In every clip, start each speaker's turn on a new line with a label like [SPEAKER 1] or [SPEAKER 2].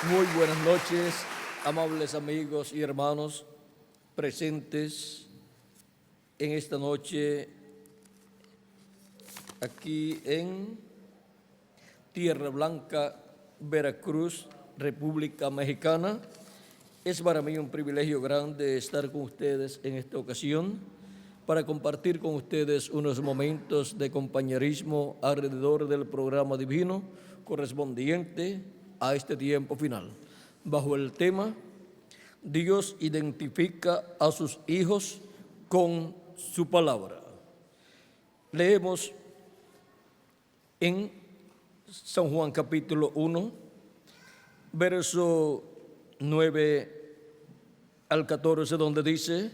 [SPEAKER 1] Muy buenas noches, amables amigos y hermanos presentes en esta noche aquí en Tierra Blanca, Veracruz, República Mexicana. Es para mí un privilegio grande estar con ustedes en esta ocasión para compartir con ustedes unos momentos de compañerismo alrededor del programa divino correspondiente a este tiempo final, bajo el tema Dios identifica a sus hijos con su palabra. Leemos en San Juan capítulo 1, verso 9 al 14, donde dice: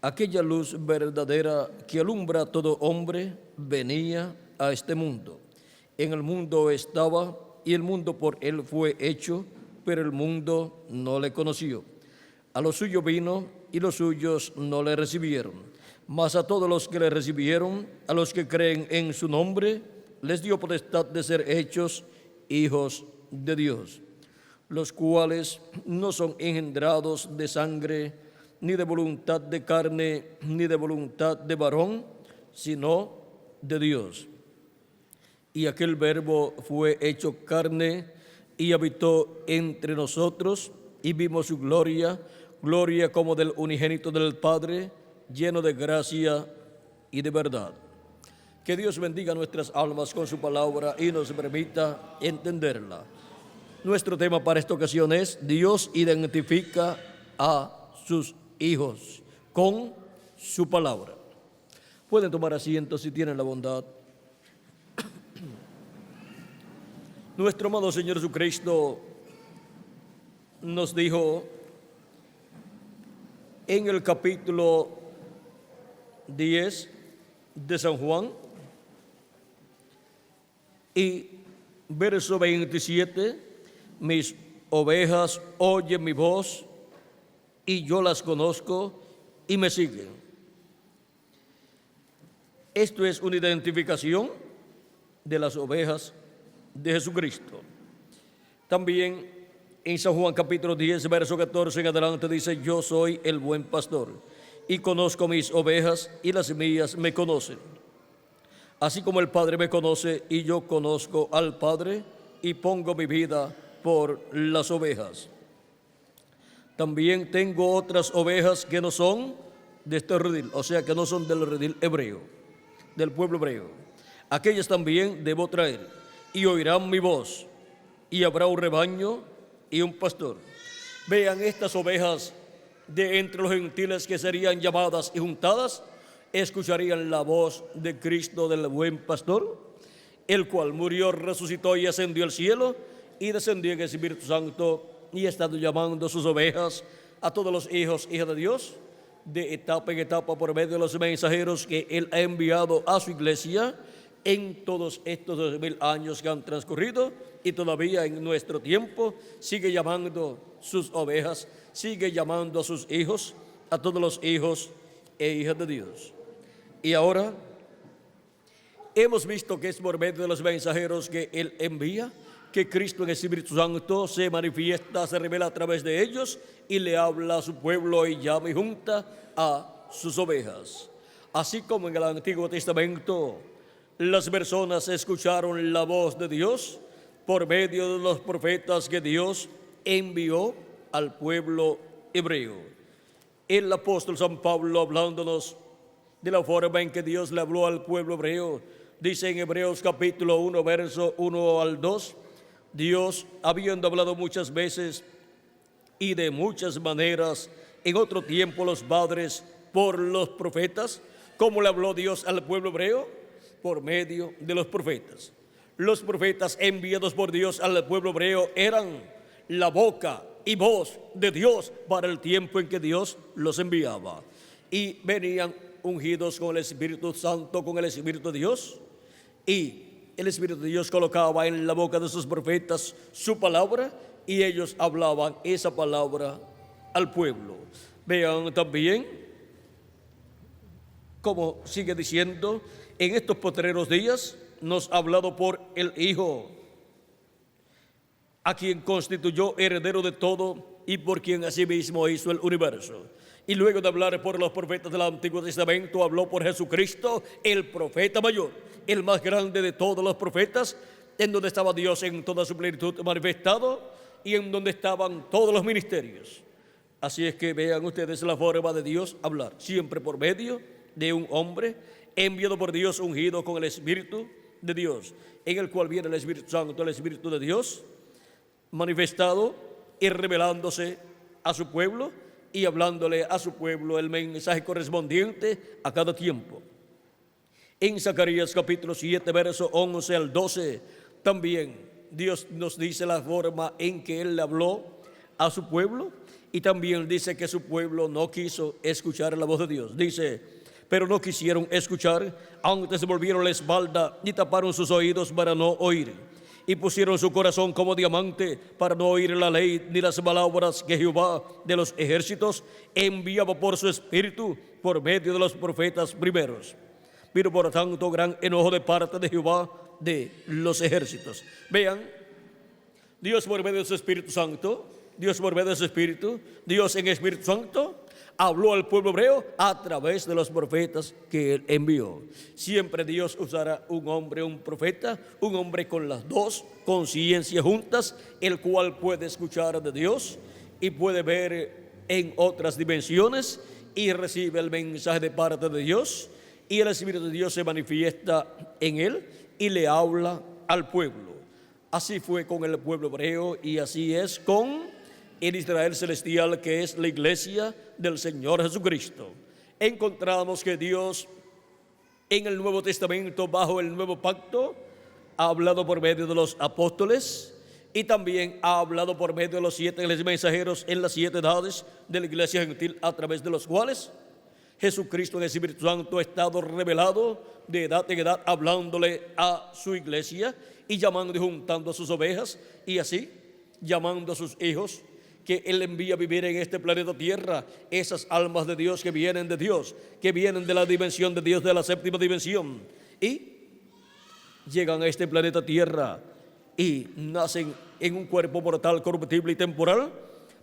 [SPEAKER 1] aquella luz verdadera que alumbra a todo hombre venía a este mundo. En el mundo estaba, y el mundo por él fue hecho, pero el mundo no le conoció. A los suyos vino, y los suyos no le recibieron. Mas a todos los que le recibieron, a los que creen en su nombre, les dio potestad de ser hechos hijos de Dios, los cuales no son engendrados de sangre, ni de voluntad de carne, ni de voluntad de varón, sino de Dios. Y aquel Verbo fue hecho carne y habitó entre nosotros, y vimos su gloria, gloria como del unigénito del Padre, lleno de gracia y de verdad. Que Dios bendiga nuestras almas con su palabra y nos permita entenderla. Nuestro tema para esta ocasión es: Dios identifica a sus hijos con su palabra. Pueden tomar asiento si tienen la bondad. Nuestro amado Señor Jesucristo nos dijo en el capítulo 10 de San Juan y verso 27, mis ovejas oyen mi voz y yo las conozco y me siguen. Esto es una identificación de las ovejas de Jesucristo. También en San Juan capítulo 10, verso 14 en adelante dice: yo soy el buen pastor y conozco mis ovejas y las mías me conocen. Así como el Padre me conoce y yo conozco al Padre y pongo mi vida por las ovejas. También tengo otras ovejas que no son de este redil, o sea, que no son del redil hebreo, del pueblo hebreo. Aquellas también debo traer, y oirán mi voz, y habrá un rebaño y un pastor. Vean, estas ovejas de entre los gentiles que serían llamadas y juntadas, escucharían la voz de Cristo, del buen pastor, el cual murió, resucitó y ascendió al cielo, y descendió en el Espíritu Santo, y ha estado llamando a sus ovejas, a todos los hijos, hijas de Dios, de etapa en etapa, por medio de los mensajeros que Él ha enviado a su iglesia en todos estos 2000 años que han transcurrido, y todavía en nuestro tiempo sigue llamando sus ovejas, sigue llamando a sus hijos, a todos los hijos e hijas de Dios. Y ahora hemos visto que es por medio de los mensajeros que Él envía, que Cristo en el Espíritu Santo se manifiesta, se revela a través de ellos y le habla a su pueblo y llama y junta a sus ovejas. Así como en el Antiguo Testamento las personas escucharon la voz de Dios por medio de los profetas que Dios envió al pueblo hebreo. El apóstol San Pablo, hablándonos de la forma en que Dios le habló al pueblo hebreo, dice en Hebreos capítulo 1, verso 1 al 2, Dios, habiendo hablado muchas veces y de muchas maneras en otro tiempo los padres por los profetas, ¿cómo le habló Dios al pueblo hebreo? Por medio de los profetas. Los profetas enviados por Dios al pueblo hebreo eran la boca y voz de Dios para el tiempo en que Dios los enviaba. Y venían ungidos con el Espíritu Santo, con el Espíritu de Dios, y el Espíritu de Dios colocaba en la boca de sus profetas su palabra, y ellos hablaban esa palabra al pueblo. Vean también como sigue diciendo: en estos postreros días nos ha hablado por el Hijo, a quien constituyó heredero de todo y por quien asimismo hizo el universo. Y luego de hablar por los profetas del Antiguo Testamento, habló por Jesucristo, el profeta mayor, el más grande de todos los profetas, en donde estaba Dios en toda su plenitud manifestado y en donde estaban todos los ministerios. Así es que vean ustedes la forma de Dios hablar, siempre por medio de un hombre enviado por Dios, ungido con el Espíritu de Dios, en el cual viene el Espíritu Santo, el Espíritu de Dios, manifestado y revelándose a su pueblo y hablándole a su pueblo el mensaje correspondiente a cada tiempo. En Zacarías capítulo 7, verso 11 al 12, también Dios nos dice la forma en que Él le habló a su pueblo, y también dice que su pueblo no quiso escuchar la voz de Dios. Dice: pero no quisieron escuchar, antes volvieron la espalda y taparon sus oídos para no oír, y pusieron su corazón como diamante para no oír la ley ni las palabras que Jehová de los ejércitos enviaba por su espíritu por medio de los profetas primeros. Vino por tanto gran enojo de parte de Jehová de los ejércitos. Vean, Dios por medio de su Espíritu Santo, Dios por medio de su Espíritu, Dios en Espíritu Santo habló al pueblo hebreo a través de los profetas que Él envió. Siempre Dios usará un hombre, un profeta, un hombre con las dos conciencias juntas, el cual puede escuchar de Dios y puede ver en otras dimensiones y recibe el mensaje de parte de Dios, y el Espíritu de Dios se manifiesta en él y le habla al pueblo. Así fue con el pueblo hebreo y así es con el Israel celestial, que es la iglesia del Señor Jesucristo. Encontramos que Dios en el Nuevo Testamento, bajo el nuevo pacto, ha hablado por medio de los apóstoles y también ha hablado por medio de los 7 mensajeros en las 7 edades de la iglesia gentil, a través de los cuales Jesucristo en el Espíritu Santo ha estado revelado de edad en edad, hablándole a su iglesia y llamando y juntando a sus ovejas, y así llamando a sus hijos que Él envía a vivir en este planeta Tierra, esas almas de Dios que vienen de Dios, que vienen de la dimensión de Dios, de la séptima dimensión, y llegan a este planeta Tierra y nacen en un cuerpo mortal, corruptible y temporal,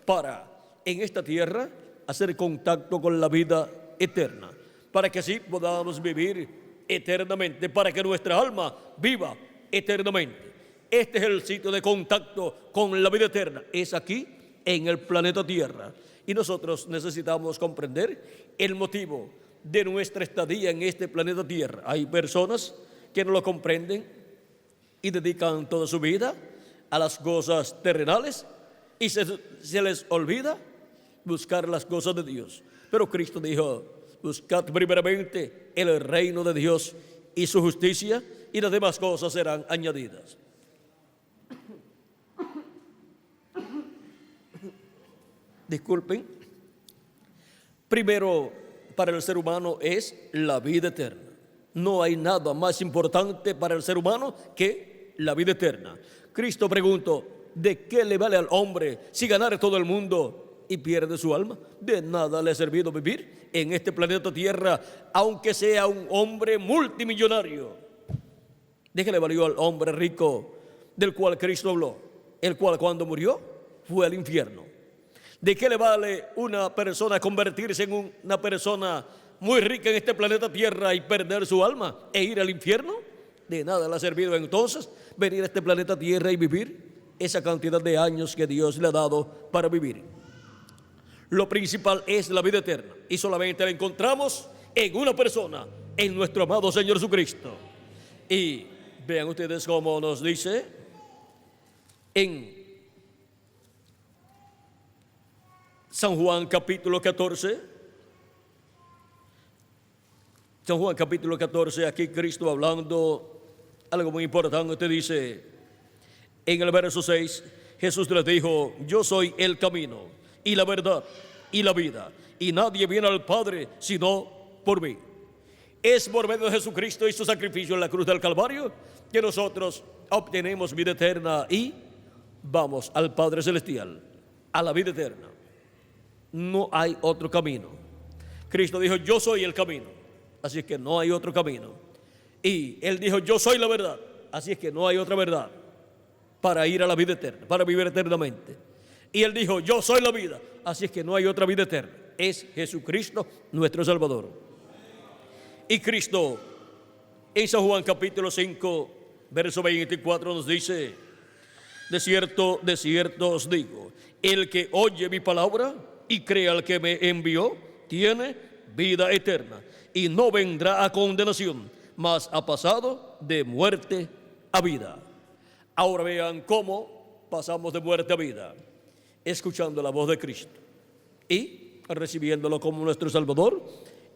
[SPEAKER 1] para en esta tierra hacer contacto con la vida eterna, para que así podamos vivir eternamente, para que nuestra alma viva eternamente. Este es el sitio de contacto con la vida eterna, es aquí en el planeta Tierra, y nosotros necesitamos comprender el motivo de nuestra estadía en este planeta Tierra. Hay personas que no lo comprenden y dedican toda su vida a las cosas terrenales y se les olvida buscar las cosas de Dios. Pero Cristo dijo: buscad primeramente el reino de Dios y su justicia, y las demás cosas serán añadidas. Disculpen. Primero, para el ser humano es la vida eterna. No hay nada más importante para el ser humano que la vida eterna. Cristo preguntó: ¿de qué le vale al hombre si ganare todo el mundo y pierde su alma? De nada le ha servido vivir en este planeta Tierra, aunque sea un hombre multimillonario. ¿De qué le valió al hombre rico del cual Cristo habló, el cual cuando murió fue al infierno? ¿De qué le vale una persona convertirse en una persona muy rica en este planeta Tierra y perder su alma e ir al infierno? De nada le ha servido entonces venir a este planeta Tierra y vivir esa cantidad de años que Dios le ha dado para vivir. Lo principal es la vida eterna, y solamente la encontramos en una persona, en nuestro amado Señor Jesucristo. Y vean ustedes cómo nos dice en San Juan capítulo 14. San Juan capítulo 14, aquí Cristo hablando algo muy importante, dice en el verso 6, Jesús les dijo: yo soy el camino y la verdad y la vida, y nadie viene al Padre sino por mí. Es por medio de Jesucristo y su sacrificio en la cruz del Calvario que nosotros obtenemos vida eterna y vamos al Padre Celestial, a la vida eterna. No hay otro camino. Cristo dijo: yo soy el camino, así es que no hay otro camino. Y Él dijo: yo soy la verdad, así es que no hay otra verdad. para ir a la vida eterna, para vivir eternamente. Y Él dijo, yo soy la vida. Así es que no hay otra vida eterna. Es Jesucristo nuestro Salvador. Y Cristo en San Juan capítulo 5, verso 24 nos dice, de cierto os digo, el que oye mi palabra y cree al que me envió, tiene vida eterna y no vendrá a condenación, mas ha pasado de muerte a vida. Ahora vean cómo pasamos de muerte a vida, escuchando la voz de Cristo y recibiéndolo como nuestro Salvador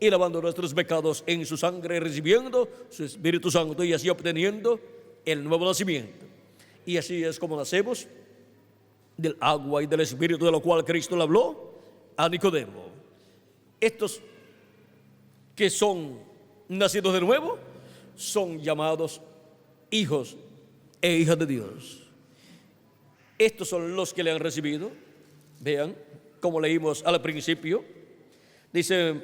[SPEAKER 1] y lavando nuestros pecados en su sangre, recibiendo su Espíritu Santo y así obteniendo el nuevo nacimiento. Y así es como nacemos del agua y del Espíritu, de lo cual Cristo le habló a Nicodemo. Estos que son nacidos de nuevo son llamados hijos e hijas de Dios. Estos son los que le han recibido. Vean, como leímos al principio, dice,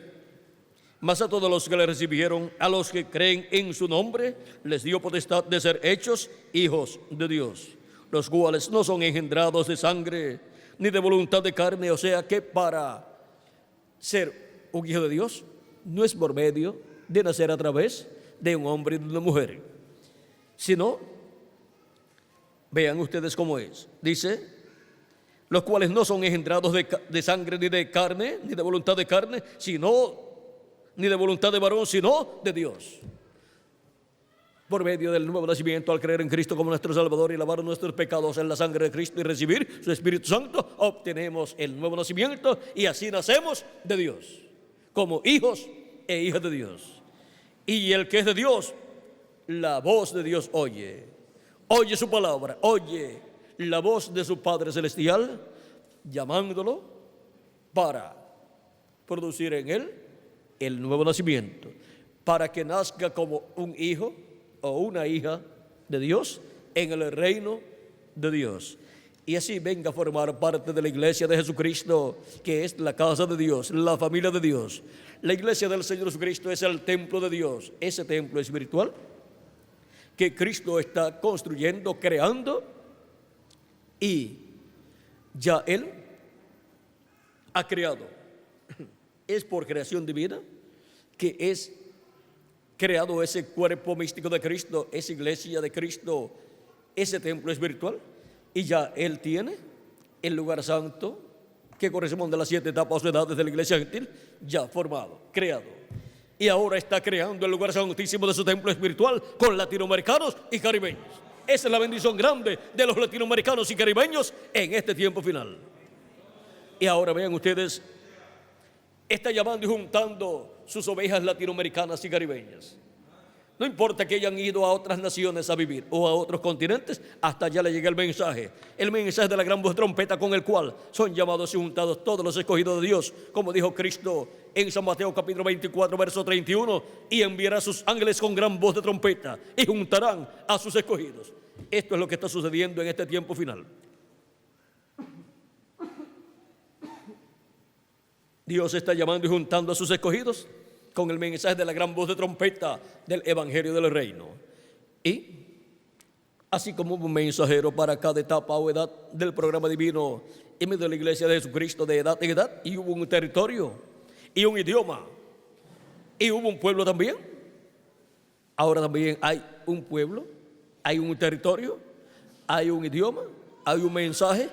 [SPEAKER 1] mas a todos los que le recibieron, a los que creen en su nombre, les dio potestad de ser hechos hijos de Dios, los cuales no son engendrados de sangre, ni de voluntad de carne. O sea que para ser un hijo de Dios, no es por medio de nacer a través de un hombre y de una mujer, sino, vean ustedes cómo es, dice, los cuales no son engendrados de sangre ni de carne, ni de voluntad de carne, ni de voluntad de varón, sino de Dios. Por medio del nuevo nacimiento, al creer en Cristo como nuestro Salvador y lavar nuestros pecados en la sangre de Cristo y recibir su Espíritu Santo, obtenemos el nuevo nacimiento y así nacemos de Dios, como hijos e hijas de Dios. Y el que es de Dios, la voz de Dios oye su palabra, oye la voz de su Padre Celestial, llamándolo para producir en él el nuevo nacimiento, para que nazca como un hijo o una hija de Dios en el reino de Dios. Y así venga a formar parte de la iglesia de Jesucristo, que es la casa de Dios, la familia de Dios. La iglesia del Señor Jesucristo es el templo de Dios, ese templo espiritual que Cristo está construyendo, creando, y ya Él ha creado. Es por creación divina que es creado ese cuerpo místico de Cristo, esa iglesia de Cristo, ese templo espiritual, y ya Él tiene el lugar santo que corresponde a las 7 etapas o edades de la iglesia gentil, ya formado, creado. Y ahora está creando el lugar santísimo de su templo espiritual con latinoamericanos y caribeños. Esa es la bendición grande de los latinoamericanos y caribeños en este tiempo final. Y ahora vean ustedes, está llamando y juntando sus ovejas latinoamericanas y caribeñas. No importa que hayan ido a otras naciones a vivir o a otros continentes, hasta allá le llega el mensaje de la gran voz de trompeta, con el cual son llamados y juntados todos los escogidos de Dios, como dijo Cristo en San Mateo capítulo 24 verso 31, y enviará a sus ángeles con gran voz de trompeta y juntarán a sus escogidos. Esto es lo que está sucediendo en este tiempo final. Dios está llamando y juntando a sus escogidos con el mensaje de la gran voz de trompeta del Evangelio del Reino. Y así como hubo un mensajero para cada etapa o edad del programa divino en medio de la iglesia de Jesucristo, de edad en edad, y hubo un territorio y un idioma y hubo un pueblo también, ahora también hay un pueblo, hay un territorio, hay un idioma, hay un mensaje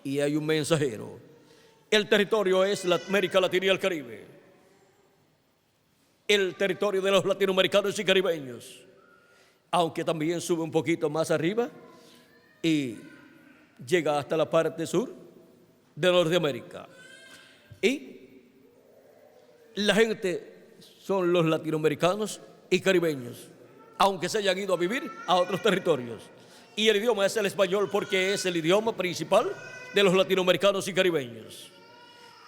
[SPEAKER 1] y hay un mensajero. El territorio es la América Latina y el Caribe, el territorio de los latinoamericanos y caribeños, aunque también sube un poquito más arriba y llega hasta la parte sur de Norteamérica. Y la gente son los latinoamericanos y caribeños, aunque se hayan ido a vivir a otros territorios. Y el idioma es el español, porque es el idioma principal de los latinoamericanos y caribeños.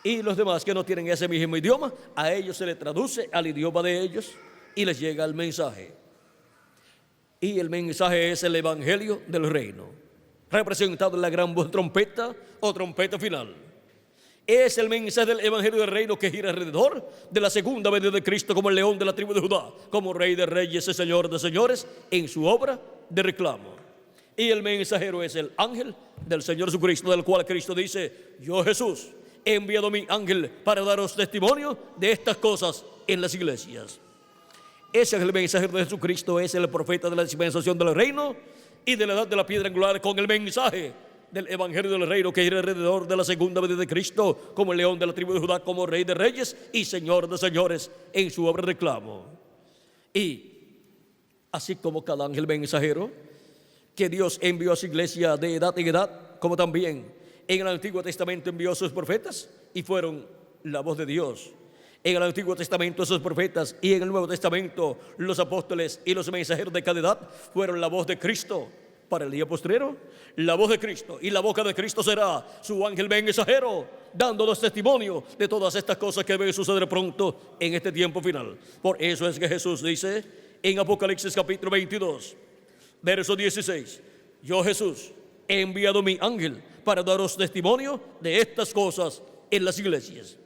[SPEAKER 1] Y los demás que no tienen ese mismo idioma, a ellos se les traduce al idioma de ellos y les llega el mensaje. Y el mensaje es el Evangelio del Reino, representado en la gran voz de trompeta o trompeta final. Es el mensaje del Evangelio del Reino que gira alrededor de la segunda venida de Cristo como el león de la tribu de Judá, como Rey de reyes y Señor de señores en su obra de reclamo. Y el mensajero es el ángel del Señor Jesucristo, del cual Cristo dice: yo, Jesús, he enviado mi ángel para daros testimonio de estas cosas en las iglesias. Ese es el mensajero de Jesucristo, es el profeta de la dispensación del reino y de la edad de la piedra angular, con el mensaje del evangelio del reino, que irá alrededor de la segunda venida de Cristo, como el león de la tribu de Judá, como rey de reyes y señor de señores, en su obra de reclamo. Y así como cada ángel mensajero que Dios envió a su iglesia de edad en edad, como también en el Antiguo Testamento envió a sus profetas y fueron la voz de Dios. En el Antiguo Testamento esos profetas, y en el Nuevo Testamento los apóstoles y los mensajeros de cada edad fueron la voz de Cristo para el día postrero. La voz de Cristo y la boca de Cristo será su ángel mensajero, dándonos testimonio de todas estas cosas que deben suceder pronto en este tiempo final. Por eso es que Jesús dice en Apocalipsis capítulo 22, verso 16: yo, Jesús, he enviado mi ángel para daros testimonio de estas cosas en las iglesias.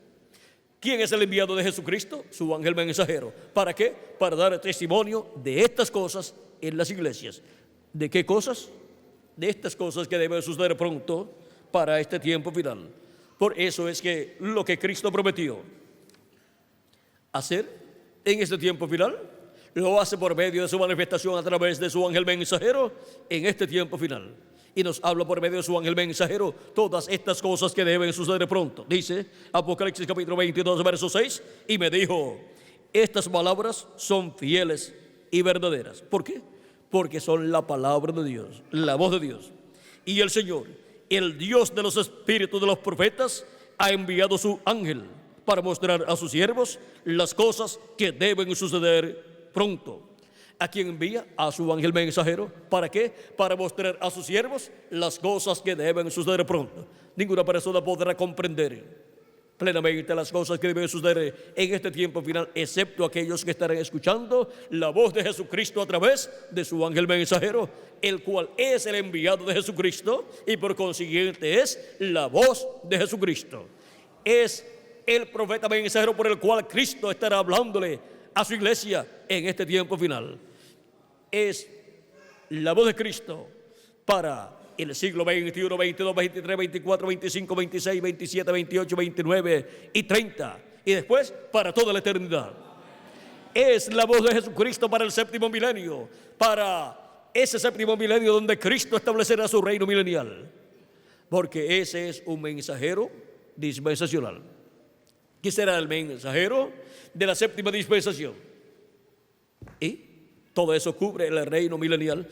[SPEAKER 1] ¿Quién es el enviado de Jesucristo? Su ángel mensajero. ¿Para qué? Para dar testimonio de estas cosas en las iglesias. ¿De qué cosas? De estas cosas que deben suceder pronto para este tiempo final. Por eso es que lo que Cristo prometió hacer en este tiempo final, lo hace por medio de su manifestación a través de su ángel mensajero en este tiempo final. Y nos habla por medio de su ángel mensajero todas estas cosas que deben suceder pronto. Dice Apocalipsis capítulo 22, verso 6: y me dijo: estas palabras son fieles y verdaderas. ¿Por qué? Porque son la palabra de Dios, la voz de Dios. Y el Señor, el Dios de los espíritus de los profetas, ha enviado su ángel para mostrar a sus siervos las cosas que deben suceder pronto. ¿A quién envía? A su ángel mensajero. ¿Para qué? Para mostrar a sus siervos las cosas que deben suceder pronto. Ninguna persona podrá comprender plenamente las cosas que deben suceder en este tiempo final, excepto aquellos que estarán escuchando la voz de Jesucristo a través de su ángel mensajero, el cual es el enviado de Jesucristo y por consiguiente es la voz de Jesucristo. Es el profeta mensajero por el cual Cristo estará hablándole a su iglesia en este tiempo final. Es la voz de Cristo para el siglo 21, 22, 23, 24, 25, 26, 27, 28, 29 y 30, y después para toda la eternidad. Es la voz de Jesucristo para el séptimo milenio, para ese séptimo milenio donde Cristo establecerá su reino milenial, porque ese es un mensajero dispensacional. ¿Quién será el mensajero de la séptima dispensación? Y todo eso cubre el reino milenial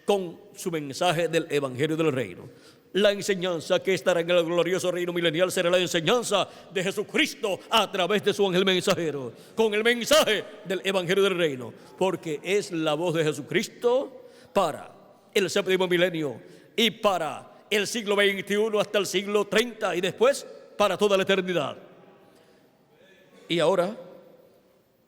[SPEAKER 1] con su mensaje del evangelio del reino. La enseñanza que estará en el glorioso reino milenial será la enseñanza de Jesucristo a través de su ángel mensajero, con el mensaje del evangelio del reino, porque es la voz de Jesucristo para el séptimo milenio y para el siglo 21 hasta el siglo 30 y después para toda la eternidad. Y ahora,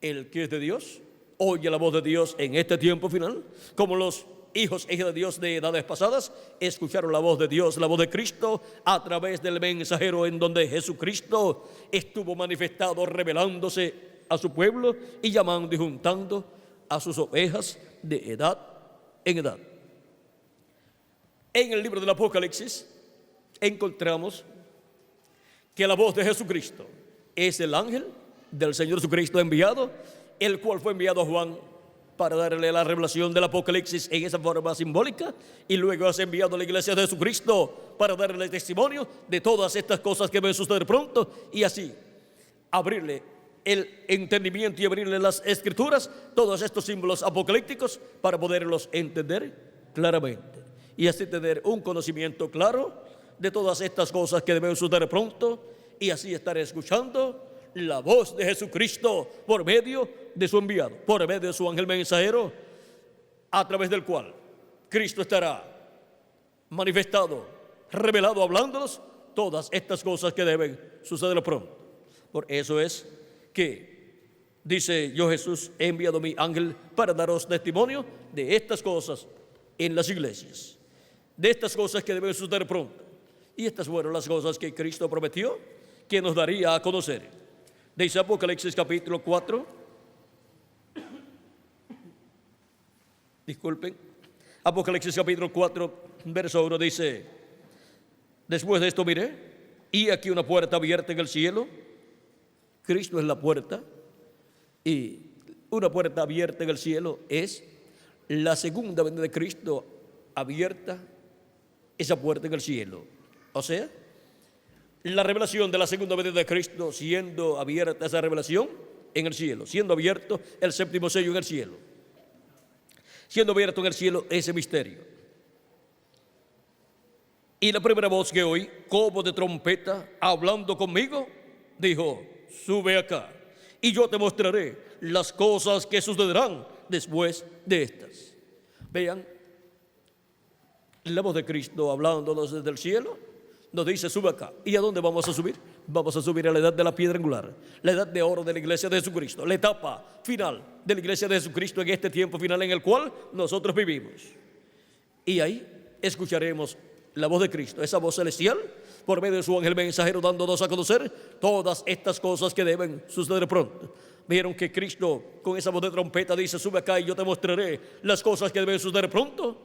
[SPEAKER 1] el que es de Dios oye la voz de Dios en este tiempo final, como los hijos e hijas de Dios de edades pasadas escucharon la voz de Dios, la voz de Cristo a través del mensajero, en donde Jesucristo estuvo manifestado, revelándose a su pueblo y llamando y juntando a sus ovejas de edad en edad. En el libro del Apocalipsis encontramos que la voz de Jesucristo es el ángel del Señor Jesucristo enviado, el cual fue enviado a Juan para darle la revelación del Apocalipsis en esa forma simbólica, y luego es enviado a la iglesia de Jesucristo para darle testimonio de todas estas cosas que van a suceder pronto, y así abrirle el entendimiento y abrirle las escrituras, todos estos símbolos apocalípticos, para poderlos entender claramente y así tener un conocimiento claro de todas estas cosas que deben suceder pronto, y así estar escuchando la voz de Jesucristo por medio de su enviado, por medio de su ángel mensajero, a través del cual Cristo estará manifestado, revelado, hablándonos todas estas cosas que deben suceder pronto. Por eso es que dice: yo, Jesús, he enviado mi ángel para daros testimonio de estas cosas en las iglesias, de estas cosas que deben suceder pronto. Y estas fueron las cosas que Cristo prometió que nos daría a conocer. Dice Apocalipsis capítulo 4. Apocalipsis capítulo 4, verso 1 dice: después de esto miré, y aquí una puerta abierta en el cielo. Cristo es la puerta, y una puerta abierta en el cielo es la segunda venida de Cristo, abierta esa puerta en el cielo. O sea, la revelación de la segunda venida de Cristo, siendo abierta esa revelación en el cielo, siendo abierto el séptimo sello en el cielo, siendo abierto en el cielo ese misterio. Y la primera voz que oí, como de trompeta, hablando conmigo, dijo: sube acá, y yo te mostraré las cosas que sucederán después de estas. Vean, la voz de Cristo hablándonos desde el cielo nos dice: sube acá. ¿Y a dónde vamos a subir? Vamos a subir a la edad de la piedra angular, la edad de oro de la iglesia de Jesucristo, la etapa final de la iglesia de Jesucristo en este tiempo final en el cual nosotros vivimos. Y ahí escucharemos la voz de Cristo, esa voz celestial, por medio de su ángel mensajero, dándonos a conocer todas estas cosas que deben suceder pronto. Vieron que Cristo con esa voz de trompeta dice: sube acá y yo te mostraré las cosas que deben suceder pronto,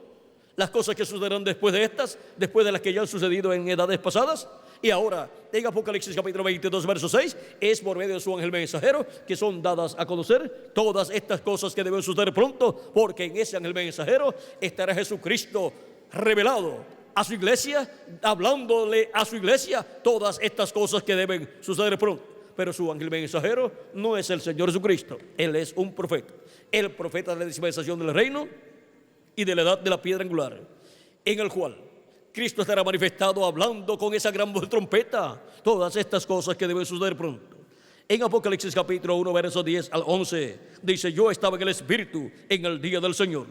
[SPEAKER 1] las cosas que sucederán después de estas, después de las que ya han sucedido en edades pasadas. Y ahora, en Apocalipsis capítulo 22, verso 6, es por medio de su ángel mensajero que son dadas a conocer todas estas cosas que deben suceder pronto, porque en ese ángel mensajero estará Jesucristo revelado a su iglesia, hablándole a su iglesia todas estas cosas que deben suceder pronto. Pero su ángel mensajero no es el Señor Jesucristo, él es un profeta, el profeta de la dispensación del reino y de la edad de la piedra angular, en el cual Cristo estará manifestado hablando con esa gran voz de trompeta todas estas cosas que deben suceder pronto. En Apocalipsis capítulo 1, versos 10 al 11 dice: yo estaba en el Espíritu en el día del Señor,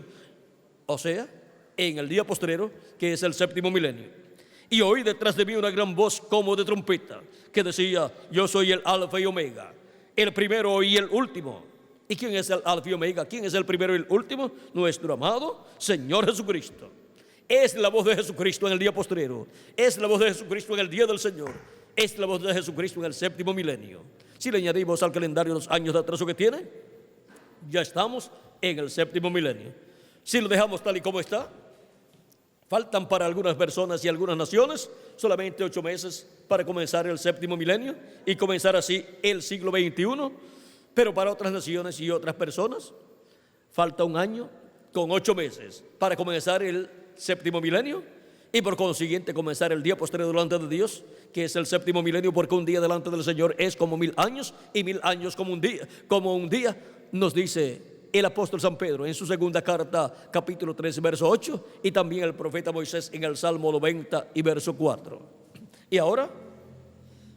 [SPEAKER 1] o sea, en el día postrero, que es el séptimo milenio, y oí detrás de mí una gran voz como de trompeta que decía: yo soy el Alfa y Omega, el primero y el último. ¿Y quién es el Alfa y Omega? ¿Quién es el primero y el último? Nuestro amado Señor Jesucristo. Es la voz de Jesucristo en el día postrero, es la voz de Jesucristo en el día del Señor, es la voz de Jesucristo en el séptimo milenio. Si le añadimos al calendario los años de atraso que tiene, ya estamos en el séptimo milenio. Si lo dejamos tal y como está, faltan para algunas personas y algunas naciones solamente 8 meses para comenzar el séptimo milenio y comenzar así el siglo XXI. Pero para otras naciones y otras personas falta 1 año con 8 meses para comenzar el séptimo milenio, y por consiguiente comenzar el día postrero delante de Dios, que es el séptimo milenio, porque un día delante del Señor es como 1000 años, y 1000 años como un día, nos dice el apóstol San Pedro en su segunda carta, capítulo 3, verso 8, y también el profeta Moisés en el Salmo 90 y verso 4. Y ahora,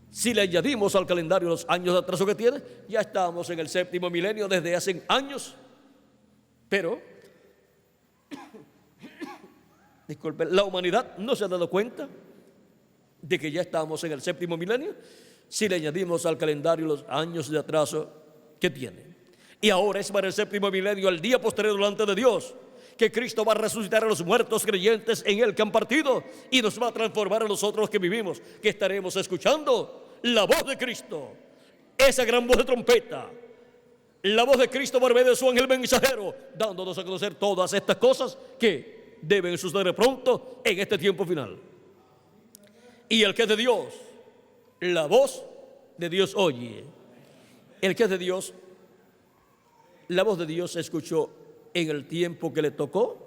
[SPEAKER 1] si le añadimos al calendario los años de atraso que tiene, ya estamos en el séptimo milenio desde hace años. Pero disculpen, la humanidad no se ha dado cuenta de que ya estamos en el séptimo milenio si le añadimos al calendario los años de atraso que tiene. Y ahora es para el séptimo milenio, el día posterior delante de Dios, que Cristo va a resucitar a los muertos creyentes en Él que han partido, y nos va a transformar a nosotros los que vivimos, que estaremos escuchando la voz de Cristo, esa gran voz de trompeta, la voz de Cristo por medio de su ángel mensajero, dándonos a conocer todas estas cosas que deben suceder pronto en este tiempo final. Y el que es de Dios, la voz de Dios oye. El que es de Dios, la voz de Dios se escuchó en el tiempo que le tocó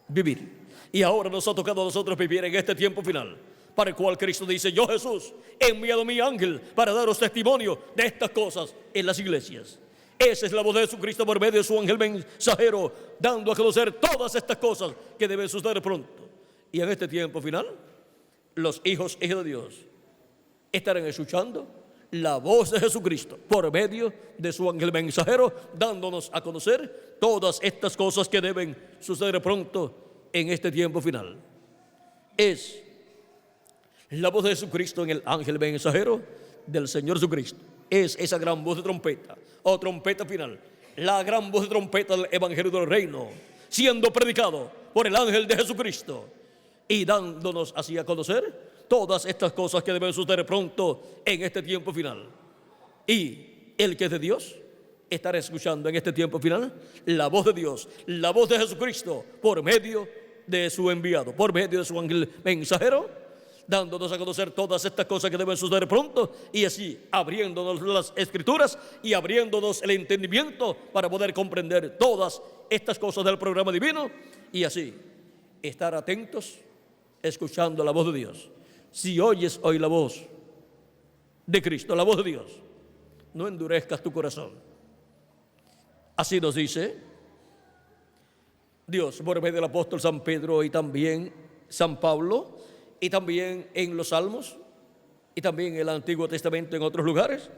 [SPEAKER 1] vivir. Y ahora nos ha tocado a nosotros vivir en este tiempo final, para el cual Cristo dice: yo, Jesús, he enviado mi ángel para daros testimonio de estas cosas en las iglesias. Esa es la voz de Jesucristo por medio de su ángel mensajero, dando a conocer todas estas cosas que deben suceder pronto. Y en este tiempo final, los hijos de Dios estarán escuchando la voz de Jesucristo por medio de su ángel mensajero, dándonos a conocer todas estas cosas que deben suceder pronto en este tiempo final. Es la voz de Jesucristo en el ángel mensajero del Señor Jesucristo. Es esa gran voz de trompeta o trompeta final, la gran voz de trompeta del evangelio del reino, siendo predicado por el ángel de Jesucristo y dándonos así a conocer todas estas cosas que deben suceder pronto en este tiempo final. Y el que es de Dios estará escuchando en este tiempo final la voz de Dios, la voz de Jesucristo por medio de su enviado, por medio de su ángel mensajero, dándonos a conocer todas estas cosas que deben suceder pronto, y así abriéndonos las escrituras y abriéndonos el entendimiento para poder comprender todas estas cosas del programa divino, y así estar atentos escuchando la voz de Dios. Si oyes hoy la voz de Cristo, la voz de Dios, no endurezcas tu corazón. Así nos dice Dios por medio del apóstol San Pedro y también San Pablo, y también en los Salmos, y también en el Antiguo Testamento en otros lugares.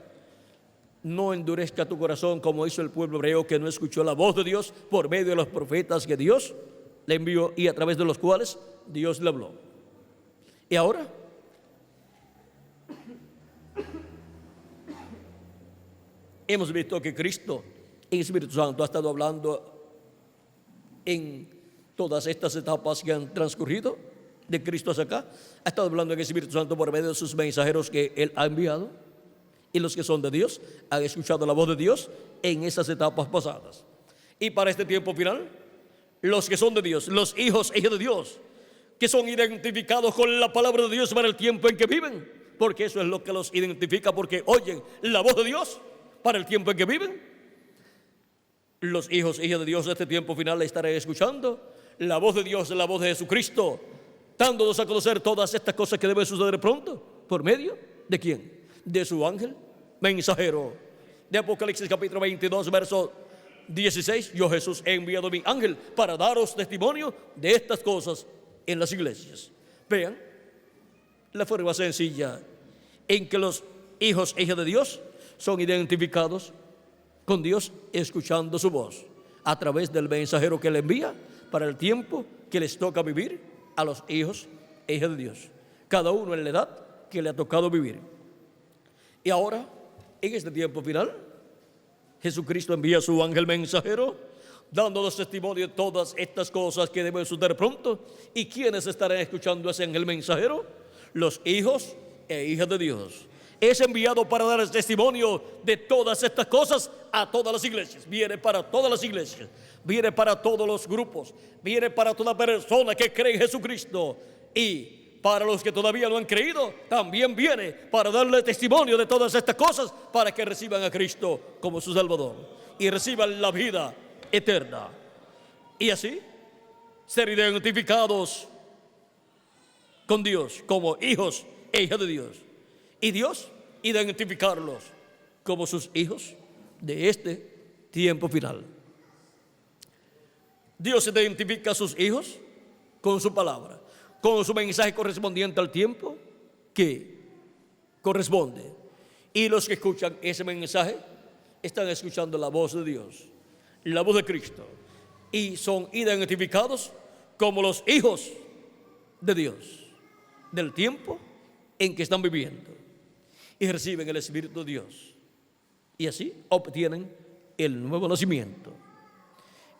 [SPEAKER 1] No endurezca tu corazón como hizo el pueblo hebreo, que no escuchó la voz de Dios por medio de los profetas que Dios le envió y a través de los cuales Dios le habló. Y ahora hemos visto que Cristo en Espíritu Santo ha estado hablando en todas estas etapas que han transcurrido de Cristo hacia acá. Ha estado hablando en el Espíritu Santo por medio de sus mensajeros que Él ha enviado, y los que son de Dios han escuchado la voz de Dios en esas etapas pasadas. Y para este tiempo final, los que son de Dios, los hijos e hijas de Dios, que son identificados con la palabra de Dios para el tiempo en que viven, porque eso es lo que los identifica, porque oyen la voz de Dios para el tiempo en que viven. Los hijos e hijas de Dios de este tiempo final estarán escuchando la voz de Dios, la voz de Jesucristo, dándonos a conocer todas estas cosas que deben suceder pronto. ¿Por medio de quién? De su ángel mensajero. De Apocalipsis capítulo 22, verso 16: yo, Jesús, he enviado mi ángel para daros testimonio de estas cosas en las iglesias. Vean la forma sencilla en que los hijos e hijas de Dios son identificados con Dios, escuchando su voz a través del mensajero que le envía para el tiempo que les toca vivir a los hijos e hijas de Dios, cada uno en la edad que le ha tocado vivir. Y ahora, en este tiempo final, Jesucristo envía a su ángel mensajero, dándonos testimonio de todas estas cosas que deben suceder pronto. ¿Y quiénes estarán escuchando a ese ángel mensajero? Los hijos e hijas de Dios. Es enviado para dar testimonio de todas estas cosas a todas las iglesias. Viene para todas las iglesias, viene para todos los grupos, viene para toda persona que cree en Jesucristo. Y para los que todavía no han creído, también viene para darle testimonio de todas estas cosas, para que reciban a Cristo como su Salvador y reciban la vida eterna, y así ser identificados con Dios como hijos e hijas de Dios, y Dios identificarlos como sus hijos de este tiempo final. Dios identifica a sus hijos con su palabra, con su mensaje correspondiente al tiempo que corresponde, y los que escuchan ese mensaje están escuchando la voz de Dios, la voz de Cristo, y son identificados como los hijos de Dios del tiempo en que están viviendo, y reciben el Espíritu de Dios, y así obtienen el nuevo nacimiento,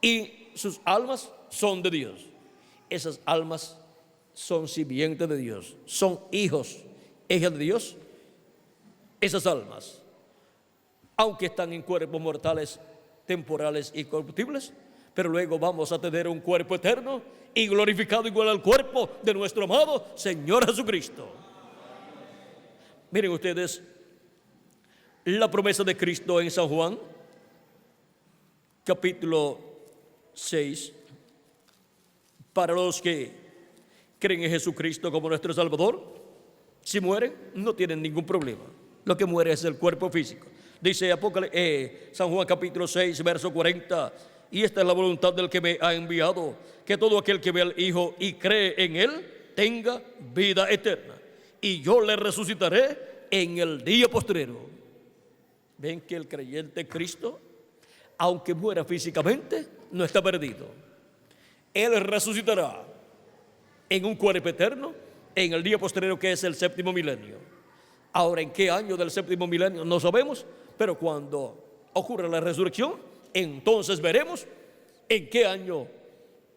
[SPEAKER 1] y sus almas son de Dios. Esas almas son simientes de Dios, son hijos, hijas de Dios. Esas almas, aunque están en cuerpos mortales, temporales y corruptibles, pero luego vamos a tener un cuerpo eterno y glorificado igual al cuerpo de nuestro amado Señor Jesucristo. Miren ustedes la promesa de Cristo en San Juan capítulo 6, para los que creen en Jesucristo como nuestro Salvador. Si mueren, no tienen ningún problema. Lo que muere es el cuerpo físico. Dice San Juan capítulo 6, verso 40: y esta es la voluntad del que me ha enviado, que todo aquel que ve al Hijo y cree en Él tenga vida eterna, y yo le resucitaré en el día postrero. Ven que el creyente en Cristo, aunque muera físicamente, no está perdido. Él resucitará en un cuerpo eterno en el día postrero, que es el séptimo milenio. Ahora, ¿en qué año del séptimo milenio? No sabemos, pero cuando ocurra la resurrección, entonces veremos en qué año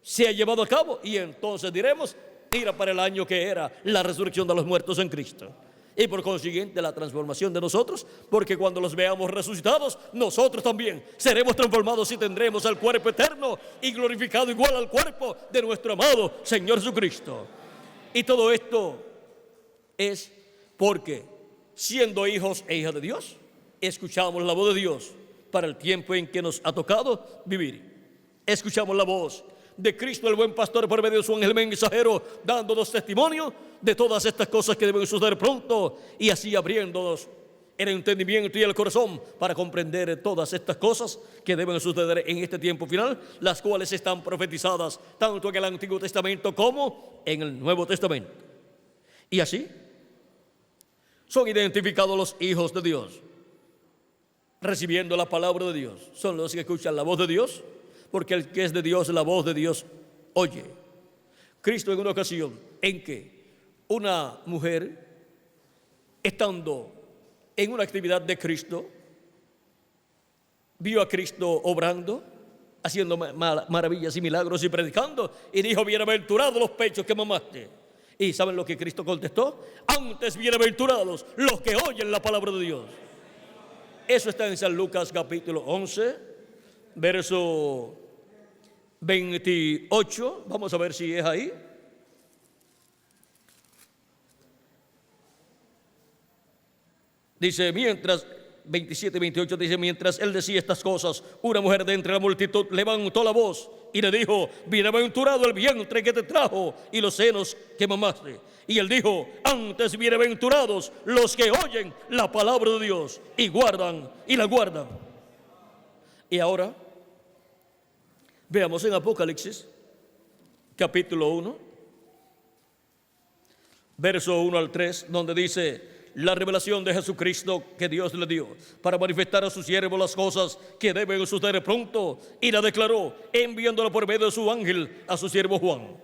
[SPEAKER 1] se ha llevado a cabo, y entonces diremos: mira para el año que era la resurrección de los muertos en Cristo. y por consiguiente la transformación de nosotros, porque cuando los veamos resucitados, nosotros también seremos transformados y tendremos el cuerpo eterno y glorificado igual al cuerpo de nuestro amado Señor Jesucristo. Y todo esto es porque, siendo hijos e hijas de Dios, escuchamos la voz de Dios para el tiempo en que nos ha tocado vivir. Escuchamos la voz de Cristo, el buen pastor, por medio de su ángel mensajero, dándonos testimonio de todas estas cosas que deben suceder pronto, y así abriéndonos el entendimiento y el corazón para comprender todas estas cosas que deben suceder en este tiempo final, las cuales están profetizadas tanto en el Antiguo Testamento como en el Nuevo Testamento. Y así son identificados los hijos de Dios, recibiendo la palabra de Dios. Son los que escuchan la voz de Dios, porque el que es de Dios, la voz de Dios oye. Cristo, en una ocasión en que una mujer, estando en una actividad de Cristo, vio a Cristo obrando, haciendo maravillas y milagros y predicando, y dijo: bienaventurados los pechos que mamaste. ¿Y saben lo que Cristo contestó? Antes bienaventurados los que oyen la palabra de Dios. Eso está en San Lucas capítulo 11, verso 28. Vamos a ver si es ahí. Dice, mientras, 27 y 28, dice: mientras él decía estas cosas, una mujer de entre la multitud levantó la voz y le dijo: bienaventurado el vientre que te trajo y los senos que mamaste. Y él dijo: antes bienaventurados los que oyen la palabra de Dios y guardan y la guardan. Y ahora veamos en Apocalipsis capítulo 1, verso 1 al 3, donde dice: la revelación de Jesucristo que Dios le dio para manifestar a sus siervos las cosas que deben suceder pronto, y la declaró enviándola por medio de su ángel a su siervo Juan.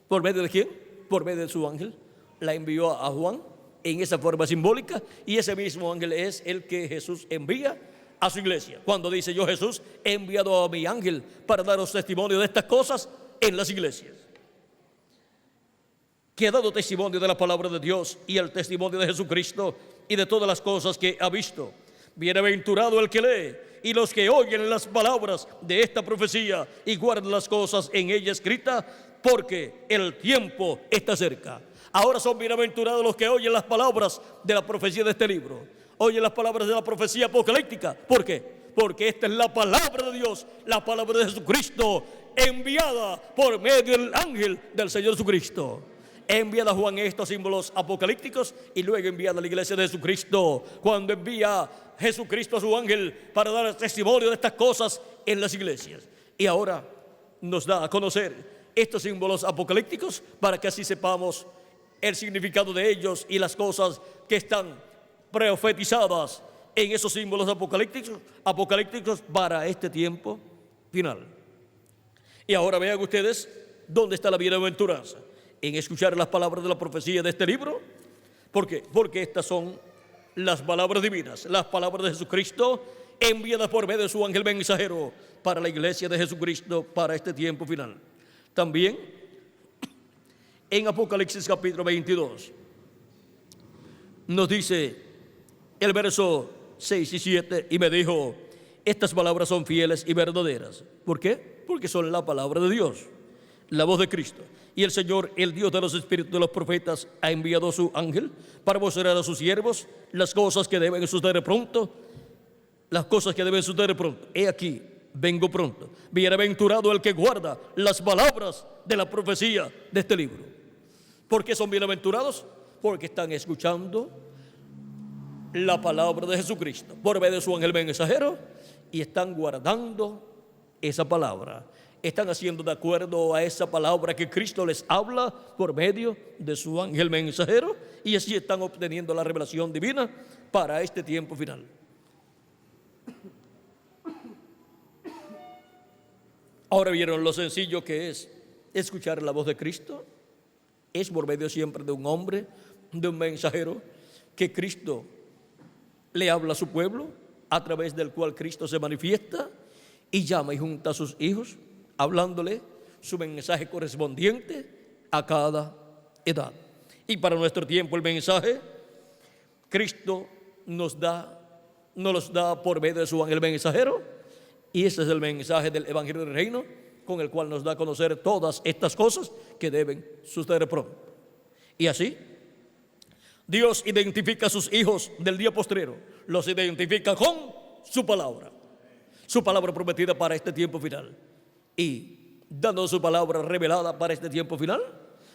[SPEAKER 1] ¿Por medio de quién? Por medio de su ángel. La envió a Juan en esa forma simbólica, y ese mismo ángel es el que Jesús envía a su iglesia. Cuando dice: yo, Jesús, he enviado a mi ángel para daros testimonio de estas cosas en las iglesias, que ha dado testimonio de la palabra de Dios y el testimonio de Jesucristo y de todas las cosas que ha visto. Bienaventurado el que lee y los que oyen las palabras de esta profecía y guardan las cosas en ella escritas, porque el tiempo está cerca. Ahora son bienaventurados los que oyen las palabras de la profecía de este libro, oyen las palabras de la profecía apocalíptica. ¿Por qué? Porque esta es la palabra de Dios, la palabra de Jesucristo, enviada por medio del ángel del Señor Jesucristo. Enviada a Juan estos símbolos apocalípticos, y luego enviada a la iglesia de Jesucristo, cuando envía Jesucristo a su ángel para dar testimonio de estas cosas en las iglesias. Y ahora nos da a conocer estos símbolos apocalípticos para que así sepamos el significado de ellos y las cosas que están profetizadas en esos símbolos apocalípticos para este tiempo final. Y ahora vean ustedes dónde está la bienaventuranza: en escuchar las palabras de la profecía de este libro. ¿Por qué? Porque estas son las palabras divinas, las palabras de Jesucristo enviadas por medio de su ángel mensajero para la iglesia de Jesucristo para este tiempo final. También en Apocalipsis capítulo 22 nos dice el verso 6 y 7: y me dijo: estas palabras son fieles y verdaderas. ¿Por qué? Porque son la palabra de Dios, la voz de Cristo. Y el Señor, el Dios de los espíritus de los profetas, ha enviado a su ángel para mostrar a sus siervos las cosas que deben suceder pronto. Las cosas que deben suceder pronto. He aquí, vengo pronto. Bienaventurado el que guarda las palabras de la profecía de este libro. ¿Por qué son bienaventurados? Porque están escuchando la palabra de Jesucristo por medio de su ángel mensajero, y están guardando esa palabra. Están haciendo de acuerdo a esa palabra que Cristo les habla por medio de su ángel mensajero, y así están obteniendo la revelación divina para este tiempo final. Ahora vieron lo sencillo que es escuchar la voz de Cristo. Es por medio siempre de un hombre, de un mensajero, que Cristo le habla a su pueblo, a través del cual Cristo se manifiesta y llama y junta a sus hijos, hablándole su mensaje correspondiente a cada edad. Y para nuestro tiempo el mensaje Cristo nos los da por medio de su ángel mensajero, y ese es el mensaje del Evangelio del Reino, con el cual nos da a conocer todas estas cosas que deben suceder pronto. Y así, Dios identifica a sus hijos del día postrero, los identifica con su palabra prometida para este tiempo final, y dando su palabra revelada para este tiempo final.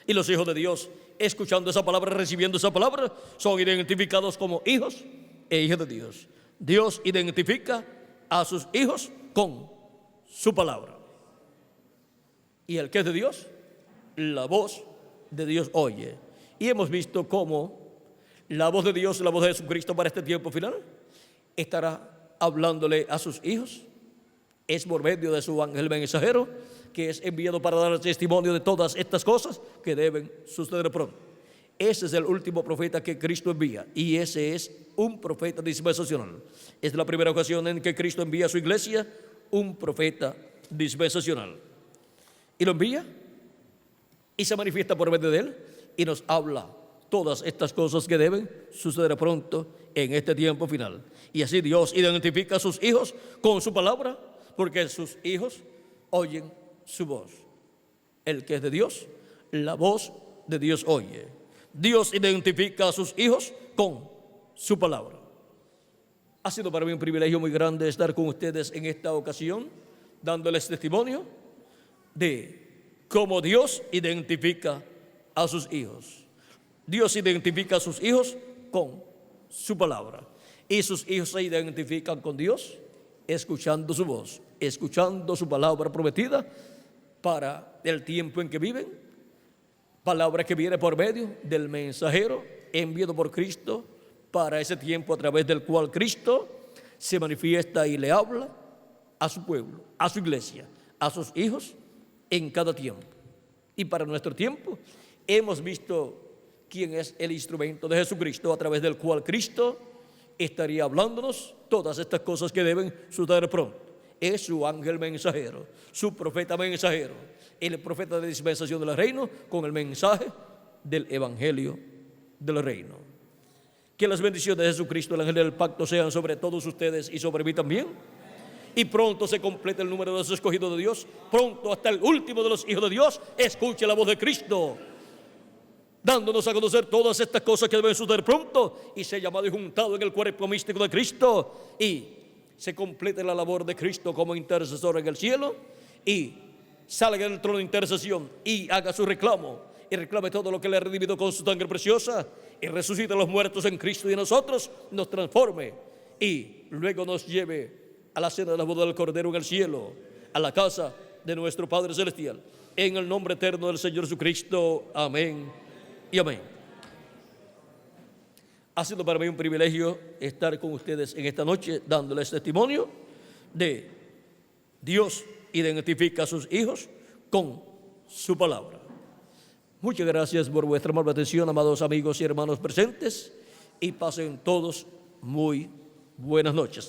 [SPEAKER 1] Y los hijos de Dios, escuchando esa palabra, recibiendo esa palabra, son identificados como hijos e hijas de Dios. Dios identifica a sus hijos con su palabra. Y el que es de Dios, la voz de Dios oye. Y hemos visto cómo la voz de Dios, la voz de Jesucristo para este tiempo final, estará hablándole a sus hijos. Es por medio de su ángel mensajero, que es enviado para dar testimonio de todas estas cosas que deben suceder pronto. Ese es el último profeta que Cristo envía, y ese es un profeta dispensacional. Es la primera ocasión en que Cristo envía a su iglesia un profeta dispensacional. Y lo envía y se manifiesta por medio de él y nos habla todas estas cosas que deben suceder pronto en este tiempo final. Y así Dios identifica a sus hijos con su palabra, porque sus hijos oyen su voz. El que es de Dios, la voz de Dios oye. Dios identifica a sus hijos con su palabra. Ha sido para mí un privilegio muy grande estar con ustedes en esta ocasión, dándoles testimonio de cómo Dios identifica a sus hijos. Dios identifica a sus hijos con su palabra, y sus hijos se identifican con Dios escuchando su voz, escuchando su palabra prometida para el tiempo en que viven, palabra que viene por medio del mensajero enviado por Cristo para ese tiempo, a través del cual Cristo se manifiesta y le habla a su pueblo, a su iglesia, a sus hijos en cada tiempo. Y para nuestro tiempo hemos visto quién es el instrumento de Jesucristo, a través del cual Cristo estaría hablándonos todas estas cosas que deben suceder pronto. Es su ángel mensajero, su profeta mensajero, el profeta de dispensación del reino, con el mensaje del Evangelio del reino. Que las bendiciones de Jesucristo, el ángel del pacto, sean sobre todos ustedes y sobre mí también. Y pronto se complete el número de los escogidos de Dios. Pronto hasta el último de los hijos de Dios escuche la voz de Cristo, dándonos a conocer todas estas cosas que deben suceder pronto, y ser llamado y juntado en el cuerpo místico de Cristo, y se complete la labor de Cristo como intercesor en el cielo, y salga del trono de intercesión y haga su reclamo, y reclame todo lo que le ha redimido con su sangre preciosa, y resucite a los muertos en Cristo, y en nosotros nos transforme, y luego nos lleve a la cena de la boda del Cordero en el cielo, a la casa de nuestro Padre Celestial. En el nombre eterno del Señor Jesucristo. Amén y amén. Ha sido para mí un privilegio estar con ustedes en esta noche, dándoles testimonio de Dios identifica a sus hijos con su palabra. Muchas gracias por vuestra amable atención, amados amigos y hermanos presentes, y pasen todos muy buenas noches.